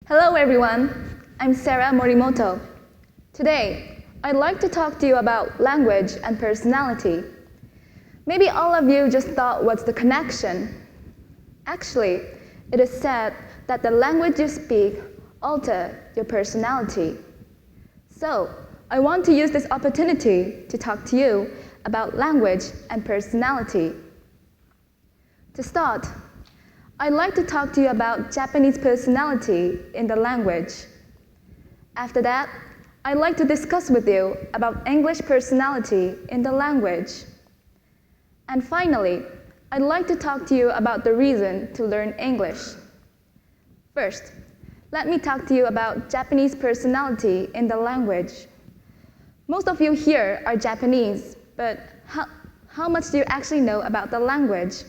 Hello everyone, I'm Sarah Morimoto. Today, I'd like to talk to you about language and personality. Maybe all of you just thought, what's the connection? Actually, it is said that the language you speak alters your personality. So, I want to use this opportunity to talk to you about language and personality. To start, I'd like to talk to you about Japanese personality in the language. After that, I'd like to discuss with you about English personality in the language. And finally, I'd like to talk to you about the reason to learn English. First, let me talk to you about Japanese personality in the language. Most of you here are Japanese, but how much do you actually know about the language?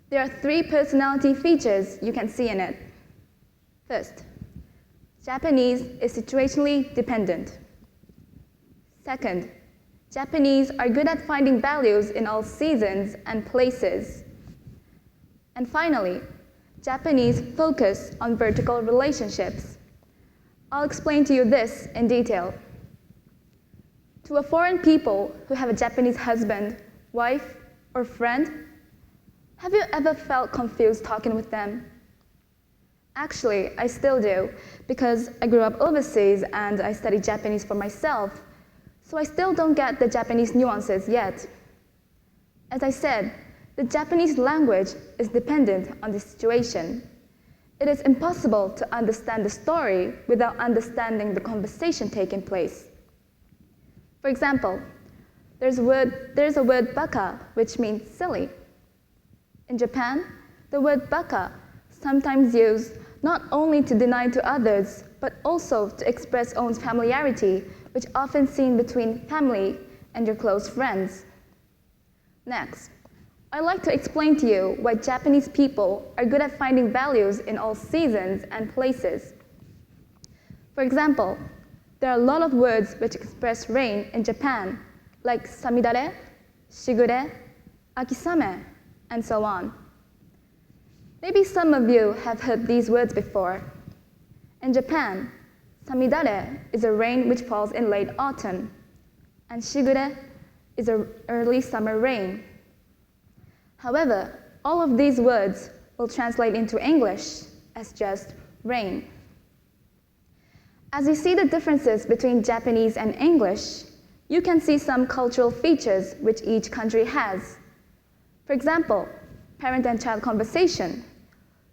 There are 3 personality features you can see in it. First, Japanese is situationally dependent. Second, Japanese are good at finding values in all seasons and places. And finally, Japanese focus on vertical relationships. I'll explain to you this in detail. To a foreign people who have a Japanese husband, wife, or friend, have you ever felt confused talking with them? Actually, I still do, because I grew up overseas and I studied Japanese for myself, so I still don't get the Japanese nuances yet. As I said, the Japanese language is dependent on the situation. It is impossible to understand the story without understanding the conversation taking place. For example, there's a word baka, which means silly. In Japan, the word baka sometimes used not only to deny to others, but also to express one's familiarity, which often seen between family and your close friends. Next, I'd like to explain to you why Japanese people are good at finding values in all seasons and places. For example, there are a lot of words which express rain in Japan, like samidare, shigure, akisame, and so on. Maybe some of you have heard these words before. In Japan, samidare is a rain which falls in late autumn, and shigure is an early summer rain. However, all of these words will translate into English as just rain. As you see the differences between Japanese and English, you can see some cultural features which each country has. For example, parent and child conversation.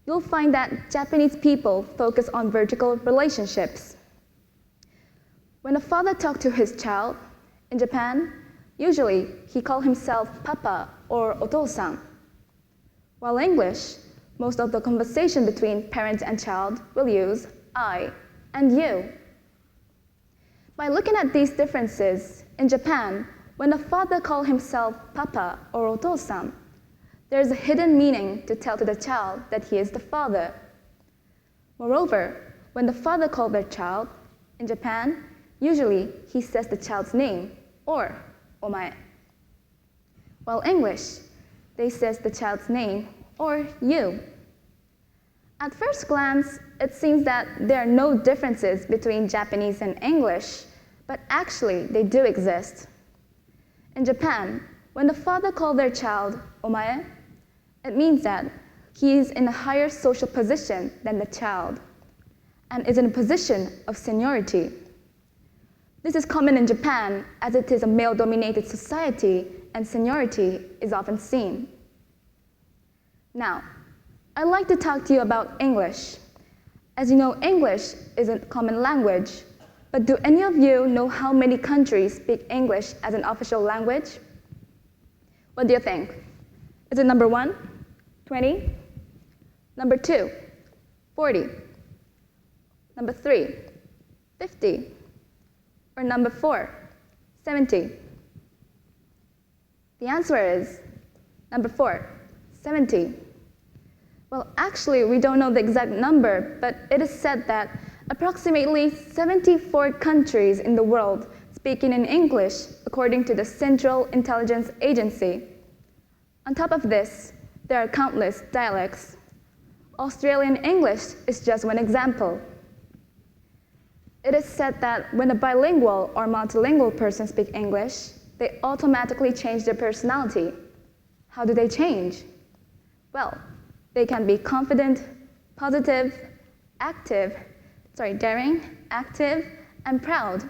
You'll find that Japanese people focus on vertical relationships. When a father talks to his child, in Japan, usually he calls himself papa or otosan. While English, most of the conversation between parent and child will use I and you. By looking at these differences, in Japan, when a father calls himself papa or otosan, there is a hidden meaning to tell to the child that he is the father. Moreover, when the father calls their child, in Japan, usually he says the child's name, or omae. While English, they says the child's name, or you. At first glance, it seems that there are no differences between Japanese and English, but actually they do exist. In Japan, when the father calls their child omae, it means that he is in a higher social position than the child and is in a position of seniority. This is common in Japan as it is a male-dominated society and seniority is often seen. Now, I'd like to talk to you about English. As you know, English is a common language, but do any of you know how many countries speak English as an official language? What do you think? Is it number 1, 20? Number 2, 40? Number 3, 50? Or number 4, 70? The answer is number 4, 70. Well, actually, we don't know the exact number, but it is said that approximately 74 countries in the world speaking in English, according to the Central Intelligence Agency. On top of this, there are countless dialects. Australian English is just one example. It is said that when a bilingual or multilingual person speaks English, they automatically change their personality. How do they change? Well, they can be confident, positive, daring, active, and proud.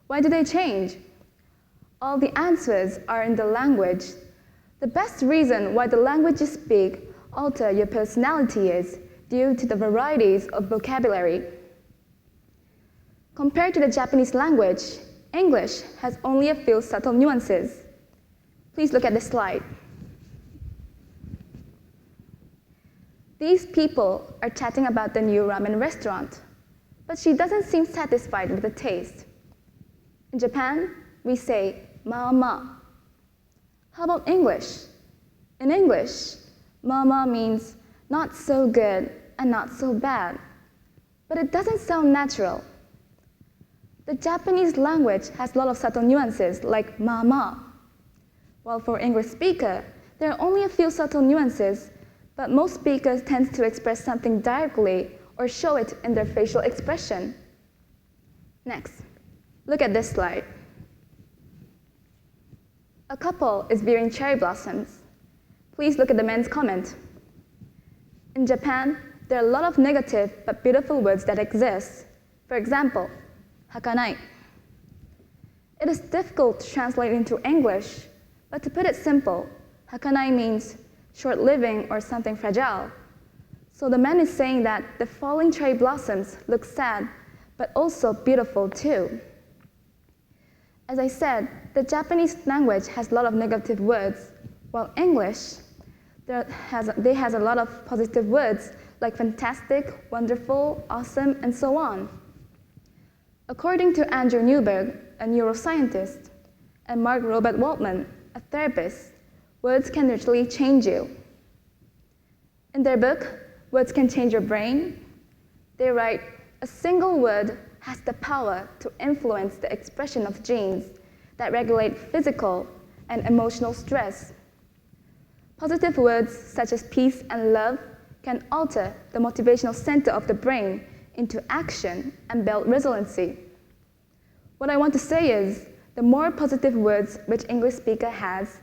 Why do they change? All the answers are in the language. The best reason why the language you speak alter your personality is due to the varieties of vocabulary. Compared to the Japanese language, English has only a few subtle nuances. Please look at this slide. These people are chatting about the new ramen restaurant, but she doesn't seem satisfied with the taste. In Japan, we say ma-ma. How about English? In English, ma-ma means not so good and not so bad, but it doesn't sound natural. The Japanese language has a lot of subtle nuances like ma-ma, while for English speaker, there are only a few subtle nuances, but most speakers tend to express something directly or show it in their facial expression. Next, look at this slide. A couple is viewing cherry blossoms. Please look at the man's comment. In Japan, there are a lot of negative but beautiful words that exist. For example, hakanai. It is difficult to translate into English, but to put it simple, hakanai means short-living or something fragile. So the man is saying that the falling cherry blossoms look sad, but also beautiful too. As I said, the Japanese language has a lot of negative words, while English, they has a lot of positive words like fantastic, wonderful, awesome, and so on. According to Andrew Newberg, a neuroscientist, and Mark Robert Waltman, a therapist, words can literally change you. In their book, Words Can Change Your Brain, they write, a single word has the power to influence the expression of genes that regulate physical and emotional stress. Positive words such as peace and love can alter the motivational center of the brain into action and build resiliency. What I want to say is, the more positive words which English speaker has,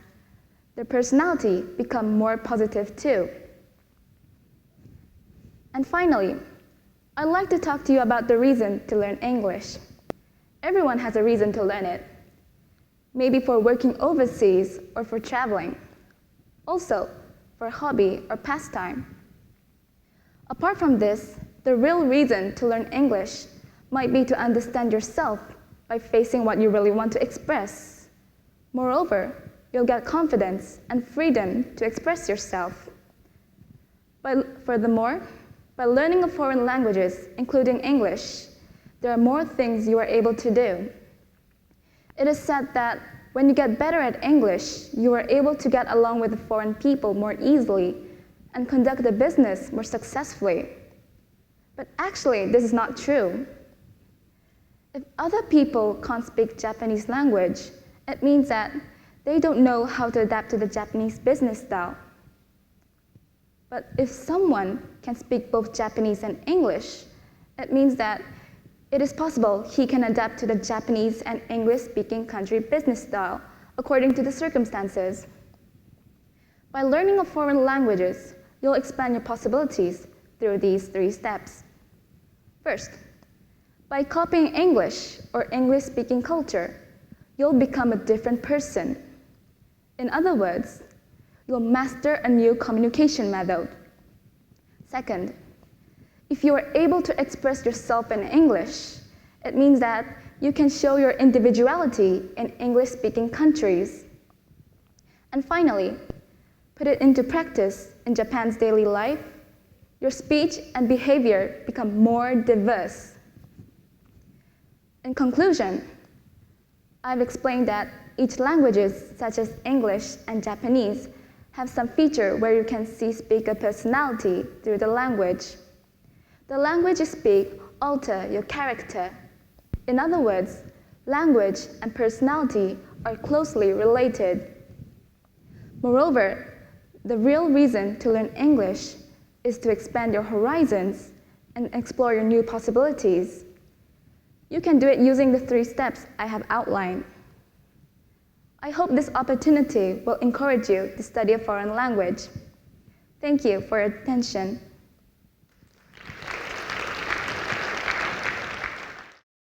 their personality becomes more positive too. And finally, I'd like to talk to you about the reason to learn English. Everyone has a reason to learn it. Maybe for working overseas or for traveling. Also, for hobby or pastime. Apart from this, the real reason to learn English might be to understand yourself by facing what you really want to express. Moreover, you'll get confidence and freedom to express yourself. Furthermore, by learning of foreign languages, including English, there are more things you are able to do. It is said that when you get better at English, you are able to get along with the foreign people more easily and conduct the business more successfully. But actually, this is not true. If other people can't speak Japanese language, it means that they don't know how to adapt to the Japanese business style. But if someone can speak both Japanese and English, it means that it is possible he can adapt to the Japanese and English-speaking country business style according to the circumstances. By learning of foreign languages, you'll expand your possibilities through these 3 steps. First, by copying English or English-speaking culture, you'll become a different person. In other words, you'll master a new communication method. Second, if you are able to express yourself in English, it means that you can show your individuality in English-speaking countries. And finally, put it into practice in Japan's daily life, your speech and behavior become more diverse. In conclusion, I've explained that each languages, such as English and Japanese, have some feature where you can see speaker personality through the language. The language you speak alter your character. In other words, language and personality are closely related. Moreover, the real reason to learn English is to expand your horizons and explore your new possibilities. You can do it using the 3 steps I have outlined. I hope this opportunity will encourage you to study a foreign language. Thank you for your attention.